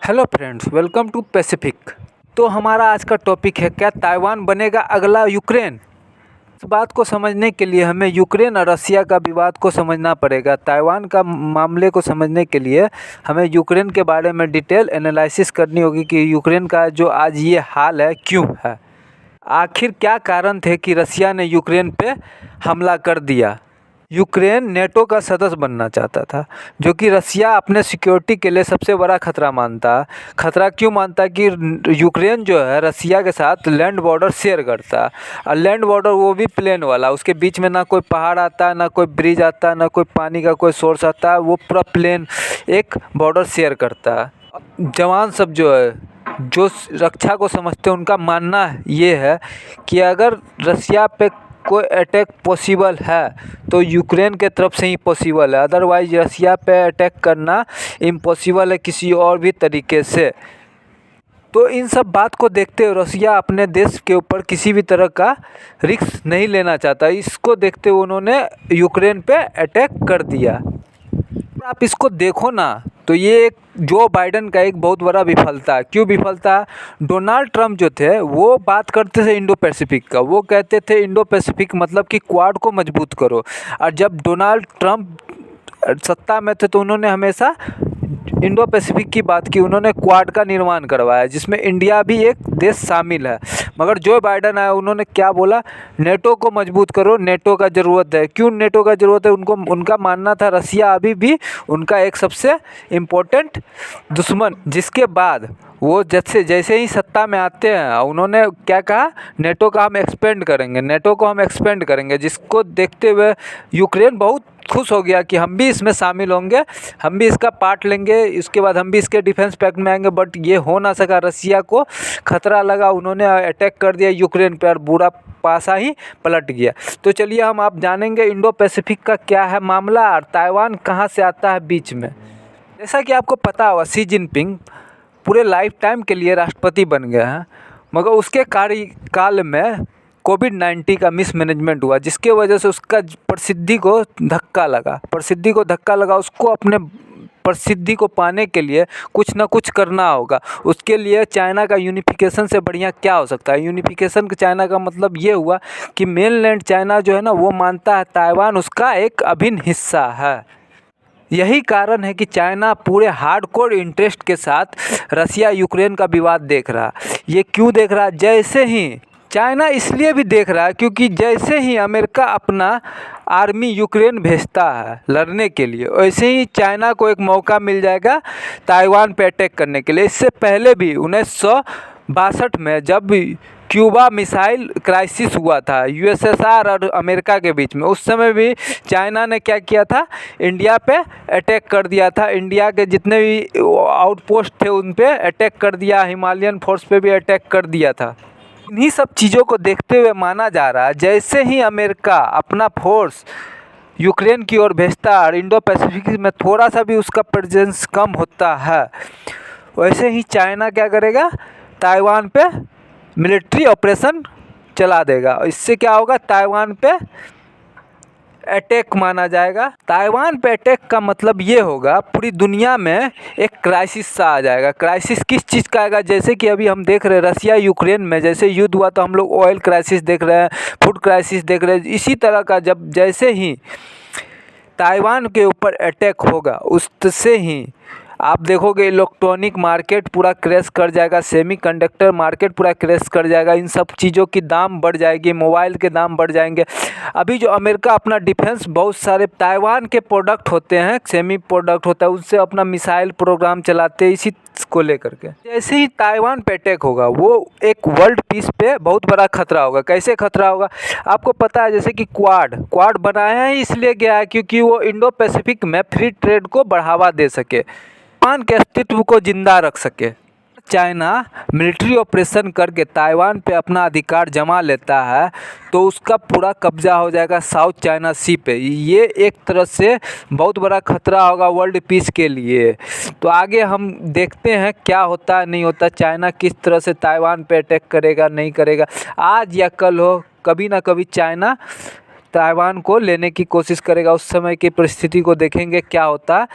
Hello friends, welcome to Pacific. तो हमारा आज का टॉपिक है, क्या ताइवान बनेगा अगला यूक्रेन। इस बात को समझने के लिए हमें यूक्रेन और रसिया का विवाद को समझना पड़ेगा। ताइवान का मामले को समझने के लिए हमें यूक्रेन के बारे में डिटेल एनालिसिस करनी होगी कि यूक्रेन का जो आज ये हाल है क्यों है। आखिर क्या कारण थे कि रसिया ने यूक्रेन पे हमला कर दिया। यूक्रेन नेटो का सदस्य बनना चाहता था, जो कि रसिया अपने सिक्योरिटी के लिए सबसे बड़ा खतरा मानता। खतरा क्यों मानता कि यूक्रेन जो है रसिया के साथ लैंड बॉर्डर शेयर करता, और लैंड बॉर्डर वो भी प्लेन वाला, उसके बीच में ना कोई पहाड़ आता, ना कोई ब्रिज आता, ना कोई पानी का कोई सोर्स आता, वो पूरा प्लेन एक बॉर्डर शेयर करता। जवान सब जो है, जो रक्षा को समझते हैं, उनका मानना ये है कि अगर रसिया पे कोई अटैक पॉसिबल है तो यूक्रेन के तरफ से ही पॉसिबल है, अदरवाइज रसिया पे अटैक करना इम्पॉसिबल है किसी और भी तरीके से। तो इन सब बात को देखते हुए रसिया अपने देश के ऊपर किसी भी तरह का रिस्क नहीं लेना चाहता। इसको देखते हुए उन्होंने यूक्रेन पे अटैक कर दिया। आप इसको देखो ना, तो ये एक जो बाइडेन का एक बहुत बड़ा विफलता। क्यों विफलता? डोनाल्ड ट्रंप जो थे वो बात करते थे इंडो पैसिफिक का, वो कहते थे इंडो पैसिफिक मतलब कि क्वाड को मजबूत करो। और जब डोनाल्ड ट्रंप सत्ता में थे तो उन्होंने हमेशा इंडो पैसिफिक की बात की, उन्होंने क्वाड का निर्माण करवाया जिसमें इंडिया भी एक देश शामिल है। मगर जो बाइडेन आया उन्होंने क्या बोला? नेटो को मजबूत करो, नेटो का ज़रूरत है। क्यों नेटो का ज़रूरत है? उनका मानना था रसिया अभी भी उनका एक सबसे इम्पोर्टेंट दुश्मन। जिसके बाद वो जैसे ही सत्ता में आते हैं उन्होंने क्या कहा? नेटो का हम एक्सपेंड करेंगे, नेटो को हम एक्सपेंड करेंगे। जिसको देखते हुए यूक्रेन बहुत खुश हो गया कि हम भी इसमें शामिल होंगे, हम भी इसका पार्ट लेंगे, इसके बाद हम भी इसके डिफेंस पैक्ट में आएंगे। बट ये हो ना सका, रसिया को खतरा लगा, उन्होंने अटैक कर दिया यूक्रेन पर, बुरा पासा ही पलट गया। तो चलिए हम आप जानेंगे इंडो पैसिफिक का क्या है मामला और ताइवान कहाँ से आता है बीच में। जैसा कि आपको पता होगा, शी जिनपिंग पूरे लाइफ टाइम के लिए राष्ट्रपति बन गए हैं, मगर उसके कार्यकाल में कोविड-19 का मिसमैनेजमेंट हुआ, जिसके वजह से उसका प्रसिद्धि को धक्का लगा। उसको अपने प्रसिद्धि को पाने के लिए कुछ ना कुछ करना होगा। उसके लिए चाइना का यूनिफिकेशन से बढ़िया क्या हो सकता है? यूनिफिकेशन चाइना का मतलब ये हुआ कि मेनलैंड चाइना जो है ना, वो मानता है ताइवान उसका एक अभिन्न हिस्सा है। यही कारण है कि चाइना पूरे हार्डकोर इंटरेस्ट के साथ रसिया यूक्रेन का विवाद देख रहा। ये क्यों देख रहा? जैसे ही चाइना इसलिए भी देख रहा है क्योंकि जैसे ही अमेरिका अपना आर्मी यूक्रेन भेजता है लड़ने के लिए, वैसे ही चाइना को एक मौका मिल जाएगा ताइवान पे अटैक करने के लिए। इससे पहले भी 1962 में जब क्यूबा मिसाइल क्राइसिस हुआ था यूएसएसआर और अमेरिका के बीच में, उस समय भी चाइना ने क्या किया था? इंडिया पे अटैक कर दिया था। इंडिया के जितने भी आउटपोस्ट थे उन पे अटैक कर दिया, हिमालयन फोर्स पे भी अटैक कर दिया था। इन्हीं सब चीज़ों को देखते हुए माना जा रहा है जैसे ही अमेरिका अपना फोर्स यूक्रेन की ओर भेजता है और इंडो पैसिफिक में थोड़ा सा भी उसका प्रेजेंस कम होता है, वैसे ही चाइना क्या करेगा? ताइवान पे मिलिट्री ऑपरेशन चला देगा। इससे क्या होगा? ताइवान पे अटैक माना जाएगा। ताइवान पे अटैक का मतलब ये होगा पूरी दुनिया में एक क्राइसिस सा आ जाएगा। क्राइसिस किस चीज़ का आएगा? जैसे कि अभी हम देख रहे हैं रसिया यूक्रेन में जैसे युद्ध हुआ तो हम लोग ऑयल क्राइसिस देख रहे हैं, फूड क्राइसिस देख रहे हैं। इसी तरह का जब जैसे ही ताइवान के ऊपर अटैक होगा उससे ही आप देखोगे इलेक्ट्रॉनिक मार्केट पूरा क्रैश कर जाएगा, सेमीकंडक्टर मार्केट पूरा क्रैश कर जाएगा, इन सब चीज़ों की दाम बढ़ जाएगी, मोबाइल के दाम बढ़ जाएंगे। अभी जो अमेरिका अपना डिफेंस बहुत सारे ताइवान के प्रोडक्ट होते हैं, सेमी प्रोडक्ट होता है, उससे अपना मिसाइल प्रोग्राम चलाते हैं इसी को लेकर के। जैसे ही ताइवान पे अटैक होगा वो एक वर्ल्ड पीस पे बहुत बड़ा खतरा होगा। कैसे खतरा होगा? आपको पता है जैसे कि क्वाड बनाया है इसलिए गया है क्योंकि वो इंडो पैसिफिक में फ्री ट्रेड को बढ़ावा दे सके, ताइवान के अस्तित्व को जिंदा रख सके। चाइना मिलिट्री ऑपरेशन करके ताइवान पे अपना अधिकार जमा लेता है तो उसका पूरा कब्जा हो जाएगा साउथ चाइना सी पे। ये एक तरह से बहुत बड़ा खतरा होगा वर्ल्ड पीस के लिए। तो आगे हम देखते हैं क्या होता है नहीं होता, चाइना किस तरह से ताइवान पे अटैक करेगा नहीं करेगा। आज या कल हो, कभी ना कभी चाइना ताइवान को लेने की कोशिश करेगा। उस समय की परिस्थिति को देखेंगे क्या होता है।